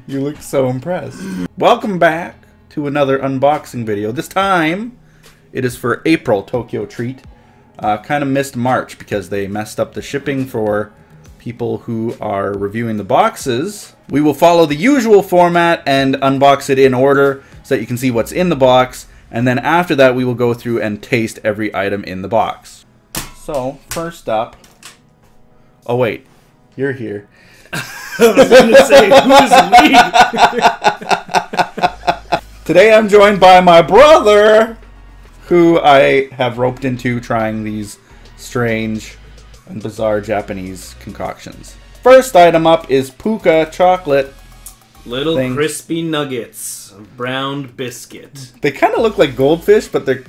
You look so impressed. Welcome back to another unboxing video. This time, it is for April TokyoTreat. Kind of missed March because they messed up the shipping for people who are reviewing the boxes. We will follow the usual format and unbox it in order so that you can see what's in the box. And then after that, we will go through and taste every item in the box. So, first up... Oh, wait. You're here. I was going to say, who's me? Today I'm joined by my brother, who I have roped into trying these strange and bizarre Japanese concoctions. First item up is Puka chocolate. Little crispy nuggets of browned biscuit. They kind of look like goldfish, but they're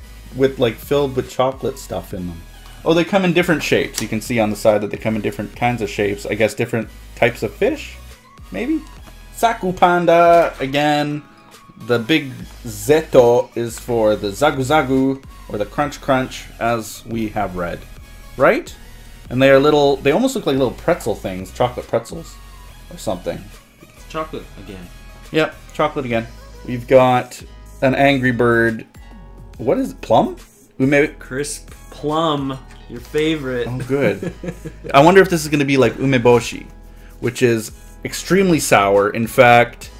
filled with chocolate stuff in them. Oh, they come in different shapes. You can see on the side that they come in different kinds of shapes. I guess different types of fish, maybe? Saku Panda, again. The big Zeto is for the Zagu Zagu, or the Crunch Crunch, as we have read. Right? And they are little, they almost look like little pretzel things, chocolate pretzels, or something. It's chocolate again. Yep, chocolate again. We've got an Angry Bird, what is it, plum? Crisp plum, your favorite. Oh, good. I wonder if this is going to be like umeboshi, which is extremely sour. In fact,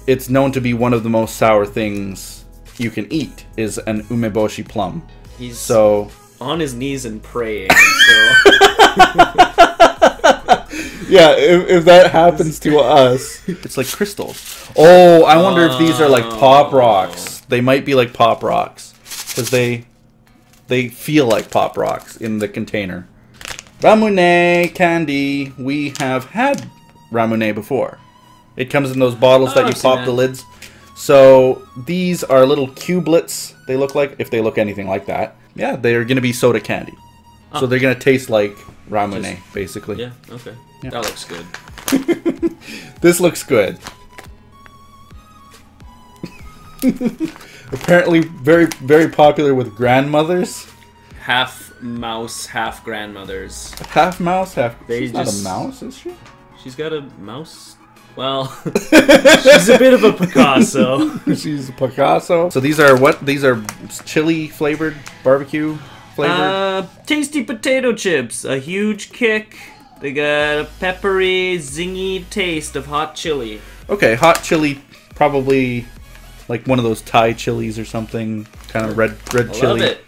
it's known to be one of the most sour things you can eat, is an umeboshi plum. He's so on his knees and praying, so... Yeah, if that happens to us, it's like crystals. Oh, I wonder if these are like Pop Rocks. They might be like Pop Rocks, because they feel like Pop Rocks in the container. Ramune candy. We have had Ramune before. It comes in those bottles that you pop the lids. So these are little cubelets, they look like, if they look anything like that. Yeah, they're going to be soda candy. So they're going to taste like Ramune, basically. Yeah, okay. Yeah. That looks good. This looks good. Apparently very, very popular with grandmothers. Half mouse, half grandmothers. Half mouse, half... She's not a mouse, is she? She's got a mouse... Well, she's a bit of a Picasso. She's a Picasso. So these are what? These are chili flavored, barbecue flavored? Tasty potato chips. A huge kick. They got a peppery, zingy taste of hot chili. Okay, hot chili, probably like one of those Thai chilies or something. Kind of red chili. Love it.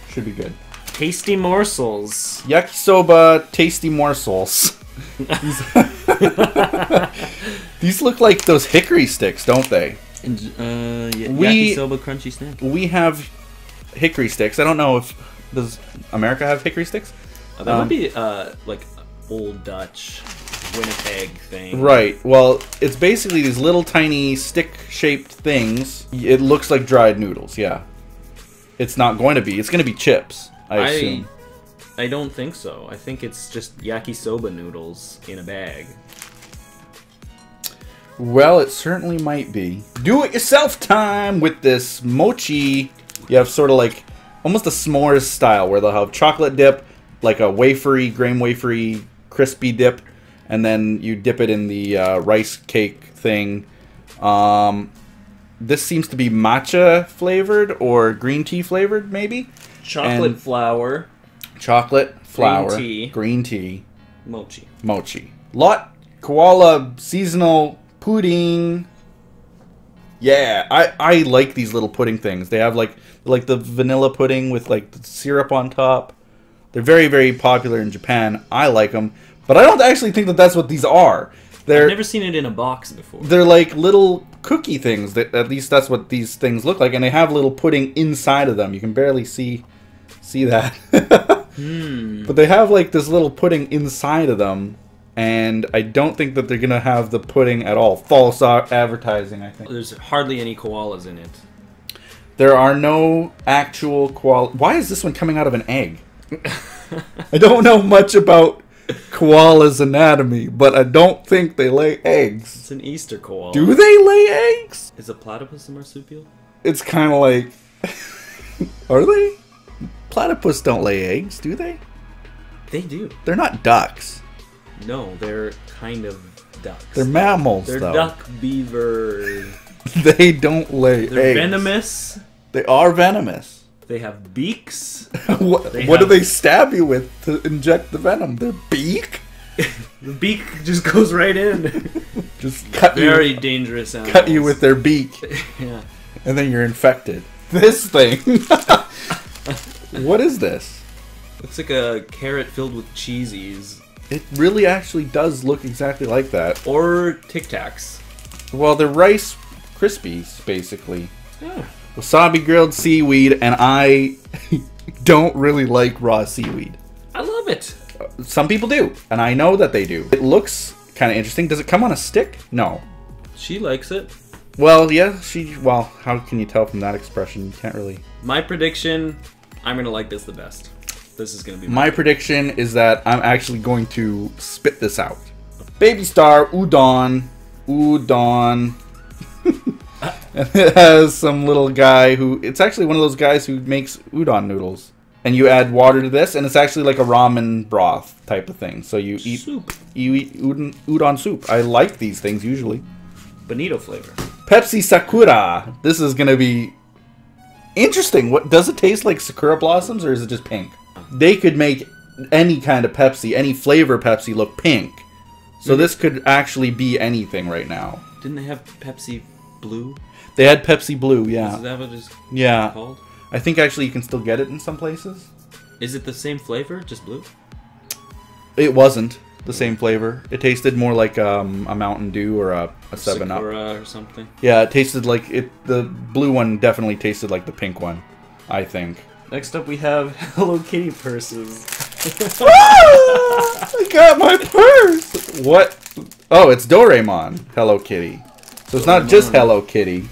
Should be good. Tasty morsels. Yakisoba tasty morsels. These look like those hickory sticks, don't they? Yakisoba crunchy snack. We have hickory sticks. I don't know if... Does America have hickory sticks? That might be like old Dutch Winnipeg thing. Right. Well, it's basically these little tiny stick-shaped things. It looks like dried noodles, yeah. It's not going to be. It's going to be chips, I assume. I don't think so. I think it's just yakisoba noodles in a bag. Well, it certainly might be. Do-it-yourself time with this mochi. You have sort of like almost a s'mores style where they'll have chocolate dip, like a wafery, grain wafery, crispy dip, and then you dip it in the rice cake thing. This seems to be matcha flavored or green tea flavored, maybe? Chocolate flour. Chocolate, flour, green tea, mochi. Lot koala seasonal pudding. Yeah, I like these little pudding things. They have like the vanilla pudding with like the syrup on top. They're very, very popular in Japan. I like them, but I don't actually think that that's what these are. I've never seen it in a box before. They're like little cookie things. At least that's what these things look like, and they have little pudding inside of them. You can barely see that. But they have like this little pudding inside of them, and I don't think that they're gonna have the pudding at all. False advertising, I think. There's hardly any koalas in it. There are no actual koala. Why is this one coming out of an egg? I don't know much about koala's anatomy, but I don't think they lay eggs. It's an Easter koala. Do they lay eggs? Is a platypus a marsupial? It's kind of like... Are they? Platypus don't lay eggs, do they? They do. They're not ducks. No, they're kind of ducks. They're mammals, They're though. duck beaver. They don't lay They're eggs. venomous. They are venomous. They have beaks. What do they stab you with to inject the venom? Their beak? The beak just goes right in. Just cut Very dangerous animals. Cut you with their beak. Yeah. And then you're infected. This thing. What is this? Looks like a carrot filled with cheesies. It really actually does look exactly like that. Or Tic Tacs. Well, they're Rice Krispies, basically. Yeah. Wasabi grilled seaweed, and I don't really like raw seaweed. I love it. Some people do, and I know that they do. It looks kind of interesting. Does it come on a stick? No. She likes it. Well, yeah, well, how can you tell from that expression? You can't really... My prediction, I'm going to like this the best. This is going to be my prediction is that I'm actually going to spit this out. Baby Star Udon. Udon. And it has some little guy who... It's actually one of those guys who makes udon noodles. And you add water to this, and it's actually like a ramen broth type of thing. So you eat soup. You eat udon soup. I like these things usually. Bonito flavor. Pepsi Sakura. This is gonna be interesting. What does it taste like? Sakura blossoms, or is it just pink? They could make any kind of Pepsi, any flavor Pepsi, look pink. So this could actually be anything right now. Didn't they have Pepsi Blue? They had Pepsi Blue, yeah. Is that what it's called? I think actually you can still get it in some places. Is it the same flavor, just blue? It wasn't the same flavor. It tasted more like a Mountain Dew or a 7-Up. Sakura or something. Yeah, it tasted like it. The blue one definitely tasted like the pink one, I think. Next up we have Hello Kitty purses. I got my purse! What? Oh, it's Doraemon Hello Kitty. So it's not just Hello Kitty.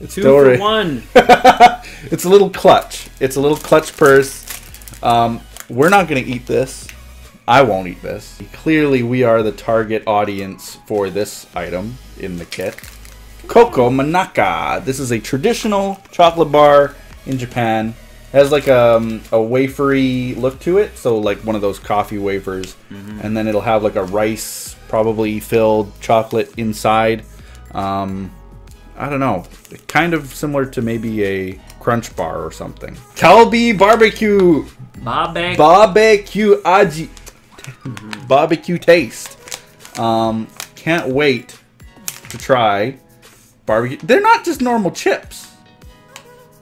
It's 2 for 1. It's a little clutch. It's a little clutch purse. We're not going to eat this. I won't eat this. Clearly, we are the target audience for this item in the kit. Coco Manaka. This is a traditional chocolate bar in Japan. It has like a wafery look to it. So like one of those coffee wafers. And then it'll have like a rice, probably filled chocolate inside. I don't know. Kind of similar to maybe a Crunch Bar or something. Kalbi Barbecue. Barbecue Aji. Barbecue taste. Can't wait to try barbecue. They're not just normal chips.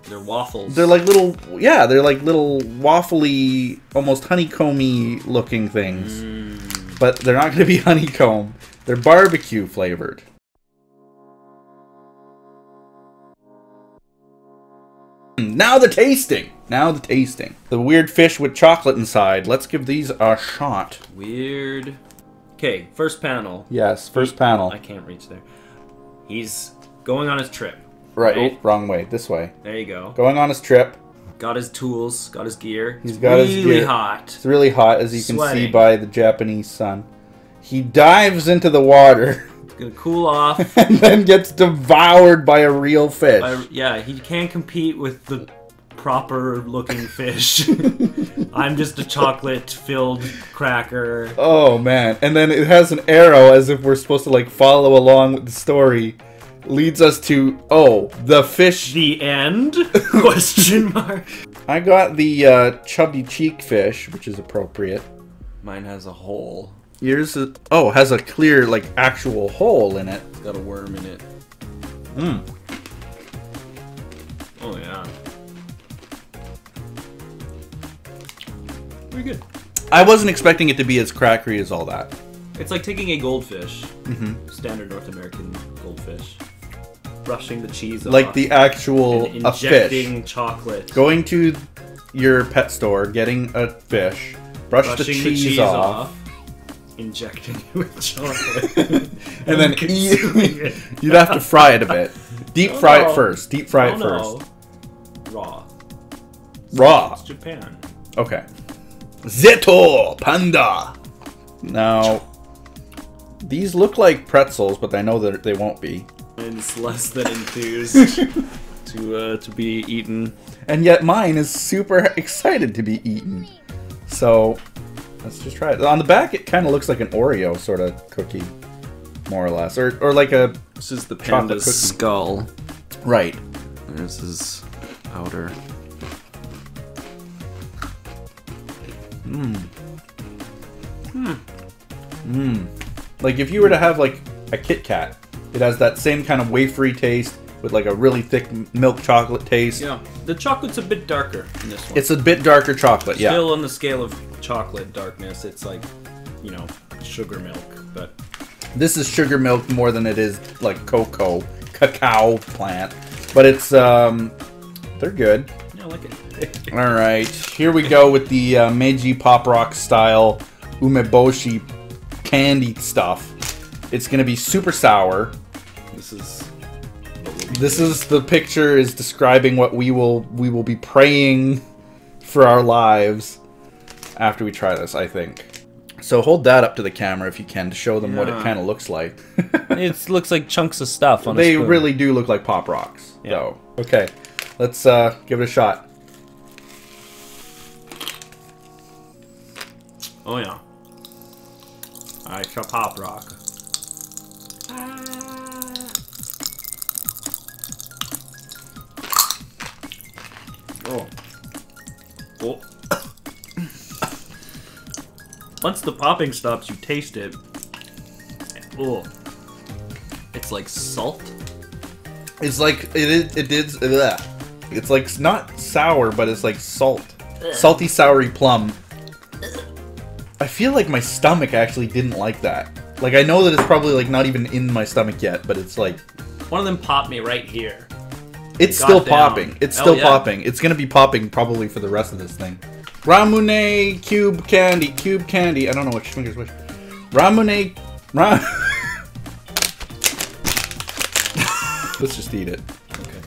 They're waffles. They're like little, yeah, they're like little waffly, almost honeycomby looking things. But they're not going to be honeycomb. They're barbecue flavored. Now the tasting. Now the tasting. The weird fish with chocolate inside. Let's give these a shot. Weird. Okay, first panel. Yes, first panel. I can't reach there. He's going on his trip. Right. Oh, wrong way. This way. There you go. Going on his trip. Got his tools. Got his gear. He's got his gear. Really hot. It's really hot, as you can Sweating. see by the Japanese sun. He dives into the water. It's gonna cool off. And then gets devoured by a real fish. Yeah, he can't compete with the proper looking fish. I'm just a chocolate filled cracker. Oh man. And then it has an arrow as if we're supposed to like follow along with the story. Leads us to, oh, the fish. The end? Question mark. I got the chubby cheek fish, which is appropriate. Mine has a hole. Yours is, oh, has a clear, like, actual hole in it. It's got a worm in it. Oh, yeah. Pretty good. I wasn't expecting it to be as crackery as all that. It's like taking a goldfish, standard North American goldfish, brushing the cheese off. Like the actual and a injecting fish. chocolate. Going to your pet store, getting a fish, brushing the cheese off. Injecting it with chocolate. and then eat it. You'd have to fry it a bit. Deep fry it first. Deep fry it first. Raw. Raw. It's Japan. Okay. Zeto Panda. Now, these look like pretzels, but I know that they won't be. It's less than enthused to be eaten. And yet mine is super excited to be eaten. So, Let's just try it. On the back, it kind of looks like an Oreo sort of cookie, more or less, or like a. This is the panda's skull. Right. There's his outer. Like if you were to have like a Kit Kat, it has that same kind of wafery taste with like a really thick milk chocolate taste. Yeah, the chocolate's a bit darker in this one. It's a bit darker chocolate, yeah. Still on the scale of chocolate darkness, it's like, you know, sugar milk, but... This is sugar milk more than it is like cacao plant. But it's, they're good. Yeah, I like it. Alright, here we go with the Meiji Pop Rock style umeboshi candy stuff. It's gonna be super sour. This is the picture is describing what we will be praying for our lives after we try this, I think. So hold that up to the camera if you can to show them what it kind of looks like. It looks like chunks of stuff on a They spoon. really do look like Pop Rocks. Yeah. So, okay, let's give it a shot. Oh yeah. I shall Pop Rock. Oh. Oh. Once the popping stops, you taste it. Oh. It's like salt. It's like it is. It's like not sour, but it's like salt, salty, soury plum. I feel like my stomach actually didn't like that. Like I know that it's probably like not even in my stomach yet, but it's like One of them popped me right here. it's still Got down. popping. It's Hell still yeah. popping. It's gonna be popping probably for the rest of this thing. Ramune cube candy. I don't know which finger's which. Ramune. Let's just eat it. Okay.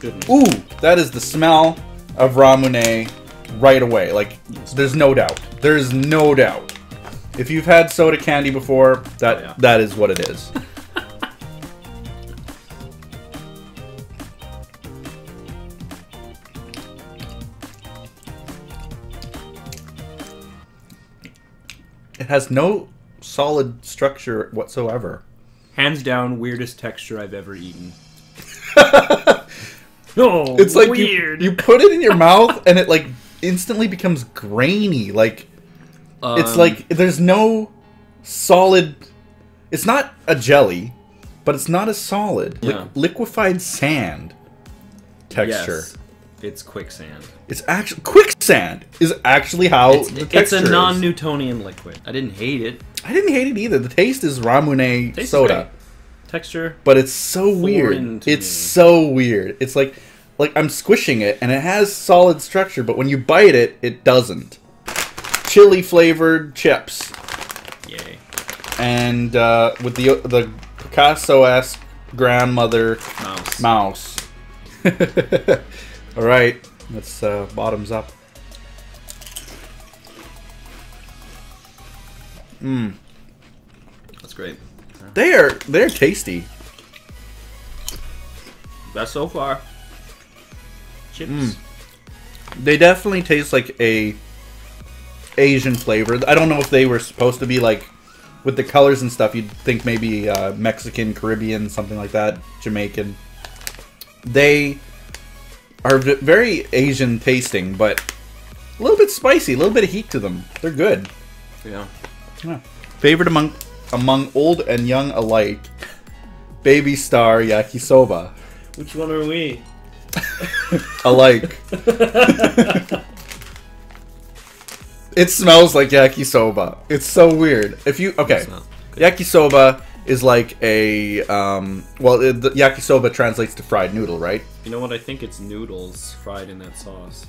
Goodness. Ooh, that is the smell of Ramune right away. Like, there's no doubt. There's no doubt. If you've had soda candy before, that is what it is. It has no solid structure whatsoever. Hands down, weirdest texture I've ever eaten. Oh, It's like weird. you put it in your mouth and it like instantly becomes grainy. Like it's like there's no solid. It's not a jelly, but it's not a solid. Yeah. Liquefied sand texture. Yes, it's quicksand. It's actually quicksand is actually how the texture It's a is. non-Newtonian liquid. I didn't hate it. I didn't hate it either. The taste is Ramune Taste is soda. great. Texture. But it's so weird. Foreign to It's me. so weird. It's like I'm squishing it and it has solid structure, but when you bite it, it doesn't. Chili flavored chips. Yay. And with the Picasso-esque grandmother mouse. All right, let's bottoms up. Mmm. That's great. They're tasty. Best so far. Chips. They definitely taste like a Asian flavor. I don't know if they were supposed to be like with the colors and stuff. You'd think maybe Mexican, Caribbean, something like that, Jamaican. They are very Asian tasting, but a little bit spicy, a little bit of heat to them. They're good. Yeah. Yeah. Favorite among old and young alike, Baby Star Yakisoba. Which one are we? Alike. It smells like yakisoba. It's so weird. If you yakisoba is like a the yakisoba translates to fried noodle, right? You know what? I think it's noodles fried in that sauce.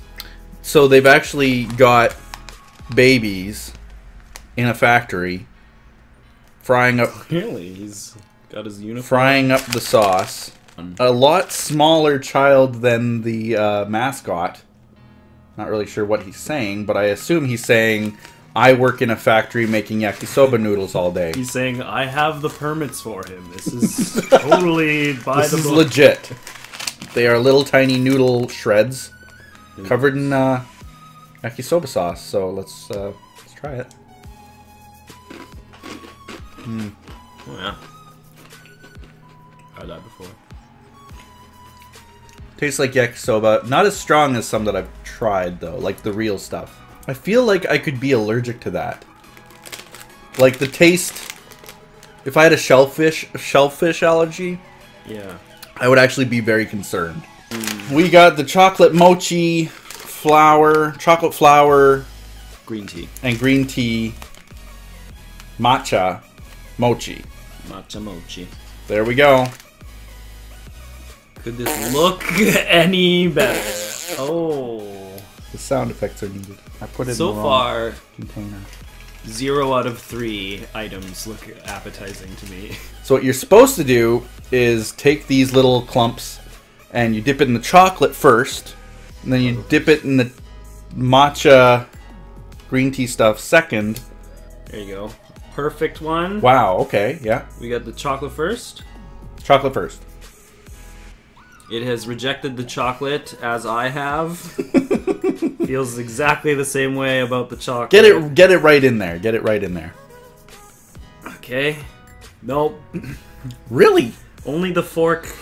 So they've actually got babies in a factory frying up Really? He's got his uniform. frying up the sauce. A lot smaller child than the mascot. Not really sure what he's saying, but I assume he's saying, I work in a factory making yakisoba noodles all day. He's saying, I have the permits for him. This is totally by This the is book. legit. They are little tiny noodle shreds covered in yakisoba sauce. So let's try try it. Oh yeah. Had that before. Tastes like yakisoba. Not as strong as some that I've tried, though. Like the real stuff. I feel like I could be allergic to that. Like the taste... If I had a shellfish allergy... Yeah. I would actually be very concerned. We got the chocolate mochi flour, chocolate flour... Green tea. And green tea matcha mochi. Matcha mochi. There we go. Could this look any better? Oh. The sound effects are needed. I put it So in the far, wrong container. 0 out of 3 items look appetizing to me. So what you're supposed to do is take these little clumps and you dip it in the chocolate first, and then you dip it in the matcha green tea stuff second. There you go. Perfect one. Wow, okay, yeah. We got the chocolate first. Chocolate first. It has rejected the chocolate, as I have. Feels exactly the same way about the chocolate. Get it right in there. Get it right in there. Okay. Nope. Really? Only the fork.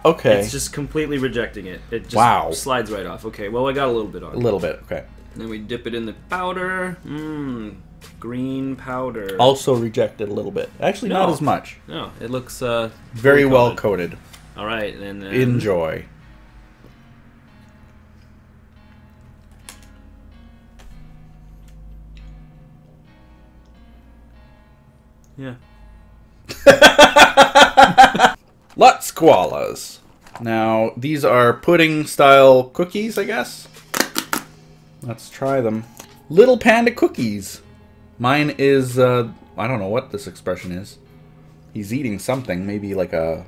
Okay. It's just completely rejecting it. It just slides right off. Okay, well I got a little bit on it. A little bit, okay. Then we dip it in the powder. Green powder. Also rejected a little bit. Actually, not as much. No, it looks very well coated. All right, and then enjoy. Yeah. Lutz koalas. Now, these are pudding style cookies, I guess. Let's try them. Little panda cookies. Mine is, I don't know what this expression is. He's eating something, maybe like a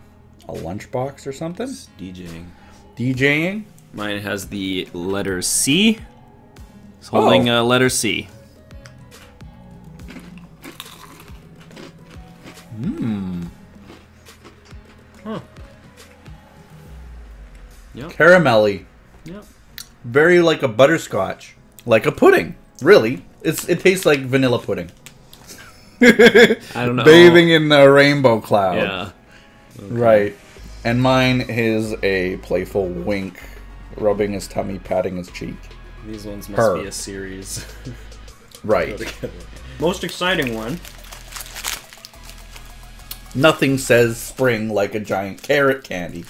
lunchbox or something? It's DJing. DJing? Mine has the letter C. It's holding a letter C. Mmm. Huh. Yep. Caramelly. Yep. Very like a butterscotch. Like a pudding. Really. It tastes like vanilla pudding. I don't know. Bathing in a rainbow cloud. Yeah. Okay. Right. And mine is a playful wink, rubbing his tummy, patting his cheek. These ones must be a series. Right. Most exciting one. Nothing says spring like a giant carrot candy.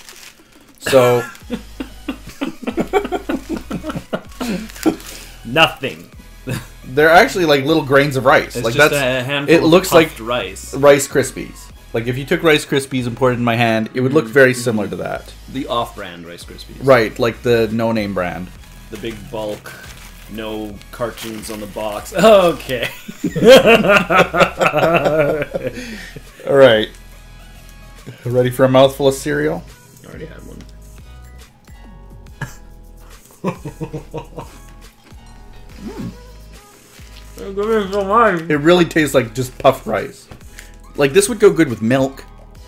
So... Nothing. They're actually like little grains of rice. It's like just that's a handful it looks of like rice. Rice Krispies. Like if you took Rice Krispies and put it in my hand, it would look very similar to that. The off-brand Rice Krispies. Right, like the no-name brand. The big bulk, no cartoons on the box. Okay. All right. Ready for a mouthful of cereal? I already had one. It really tastes like just puffed rice. Like this would go good with milk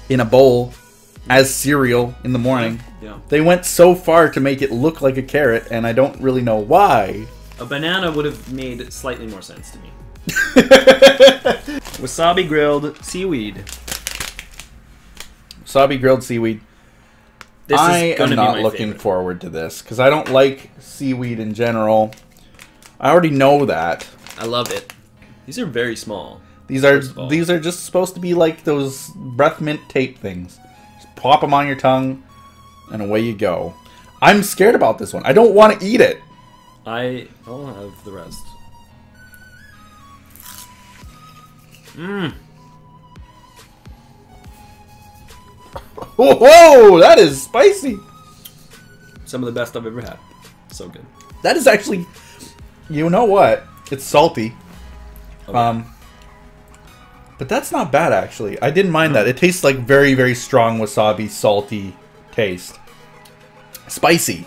in a bowl as cereal in the morning. Yeah. They went so far to make it look like a carrot, and I don't really know why. A banana would have made slightly more sense to me. Wasabi grilled seaweed. Wasabi grilled seaweed. This I is am gonna not be my looking favorite. forward to this because I don't like seaweed in general. I already know that. I love it. These are very small. These are just supposed to be like those breath mint tape things. Just pop them on your tongue, and away you go. I'm scared about this one. I don't want to eat it. I'll have the rest. Mmm. Whoa, that is spicy. Some of the best I've ever had. So good. That is actually, you know what? It's salty. Okay. But that's not bad actually. I didn't mind that. It tastes like very, very strong wasabi, salty taste. Spicy.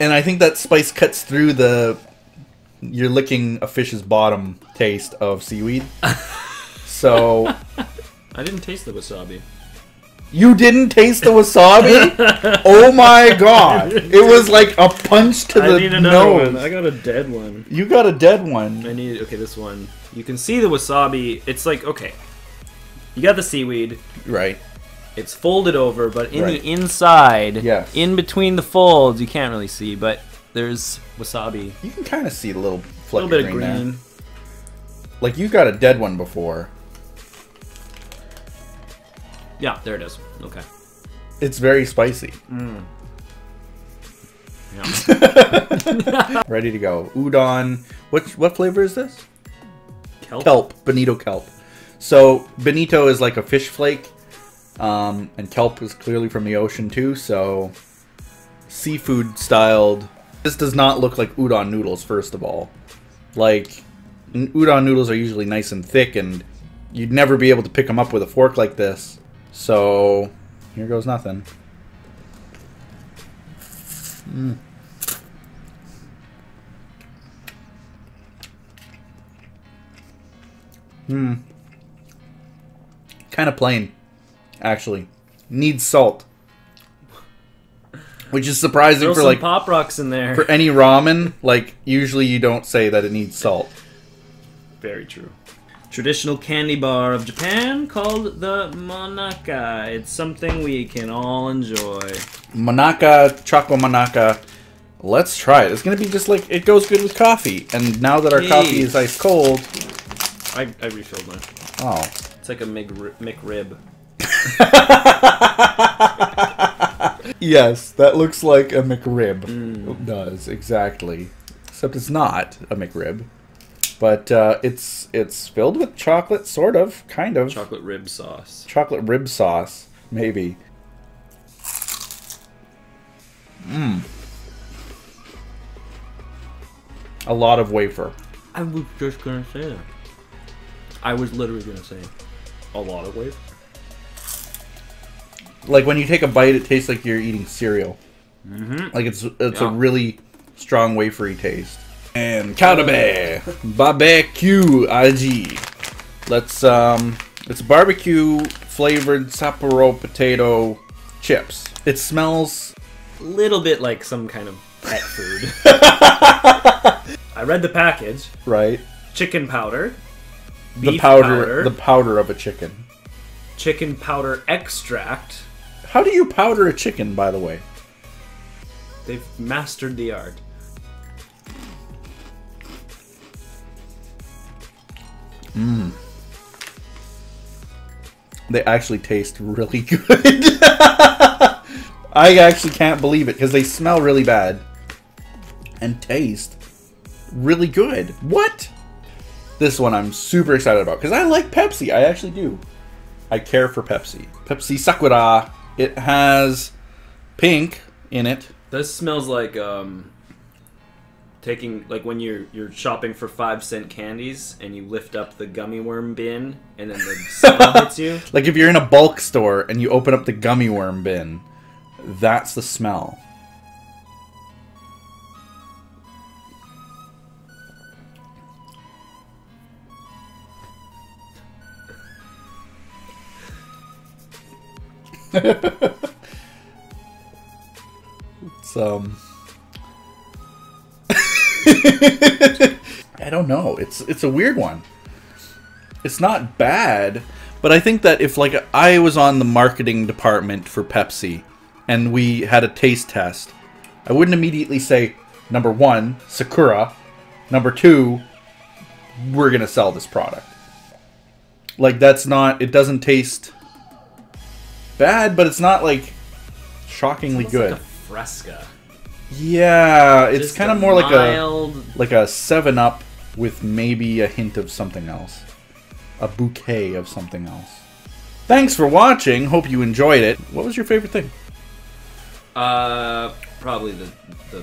And I think that spice cuts through you're licking a fish's bottom taste of seaweed. So I didn't taste the wasabi. You didn't taste the wasabi? Oh my god. It was like a punch to the need another nose. one. I got a dead one. You got a dead one. I need... Okay, this one. You can see the wasabi. It's like, okay. You got the seaweed. Right. It's folded over, but in Right. the inside, Yes. in between the folds, you can't really see, but there's wasabi. You can kind of see the little A fleck little bit of of green green. there. Like, you got a dead one before. Yeah, there it is. Okay. It's very spicy. Yeah. Ready to go. Udon. What flavor is this? Kelp? Kelp. Bonito kelp. So, bonito is like a fish flake. And kelp is clearly from the ocean too, so seafood styled. This does not look like udon noodles, first of all. Like, udon noodles are usually nice and thick, and you'd never be able to pick them up with a fork like this. So, here goes nothing. Kind of plain, actually. Needs salt. Which is surprising Throw for some like Pop Rocks in there. for any ramen. Like, usually you don't say that it needs salt. Very true. Traditional candy bar of Japan called the Monaka. It's something we can all enjoy. Monaka, Choco Monaka. Let's try it. It's gonna be just like, it goes good with coffee. And now that our coffee is ice cold. I refilled mine. Oh. It's like a McRib. Yes, that looks like a McRib. It does, exactly. Except it's not a McRib. But it's filled with chocolate, sort of, kind of. Chocolate rib sauce. Chocolate rib sauce, maybe. A lot of wafer. I was just gonna say that. I was literally gonna say a lot of wafer. Like, when you take a bite, it tastes like you're eating cereal. Like, it's a really strong wafery taste. And Karabe barbecue aji. It's barbecue flavored Sapporo potato chips. It smells A little bit like some kind of pet food. I read the package. right. Chicken powder. The Beef powder of a chicken. Chicken powder extract. How do you powder a chicken, by the way? They've mastered the art. They actually taste really good. I actually can't believe it because they smell really bad and taste really good. What? This one I'm super excited about because I like Pepsi. I actually do. I care for Pepsi. Pepsi Sakura. It has pink in it. This smells like taking, like when you're shopping for 5-cent candies and you lift up the gummy worm bin and then the smell hits you. Like if you're in a bulk store and you open up the gummy worm bin, that's the smell. It's I don't know. It's a weird one. It's not bad, but I think that if like I was on the marketing department for Pepsi and we had a taste test, I wouldn't immediately say number 1, Sakura, number 2, we're going to sell this product. Like that's not, it doesn't taste bad, but it's not like shockingly good. Like a Fresca. Yeah, it's Just kind of a more mild... like a 7-Up with maybe a hint of something else. A bouquet of something else. Thanks for watching. Hope you enjoyed it. What was your favorite thing? Probably the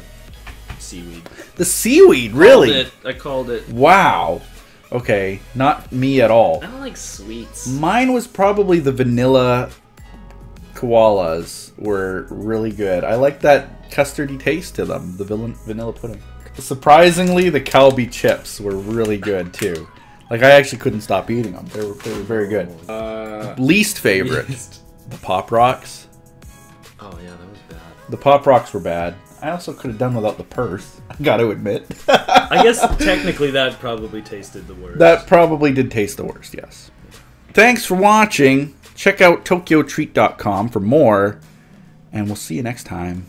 seaweed. The seaweed, really? I called it. Wow. Okay, not me at all. I don't like sweets. Mine was probably the vanilla koalas were really good. I like that custardy taste to them, the vanilla pudding. Surprisingly, the Calbee chips were really good too. Like I actually couldn't stop eating them. They were very good. Least favorite. The Pop Rocks. Oh yeah, that was bad. The Pop Rocks were bad. I also could have done without the purse. I got to admit. I guess technically that probably tasted the worst. That probably did taste the worst, yes. Thanks for watching. Check out TokyoTreat.com for more. And we'll see you next time.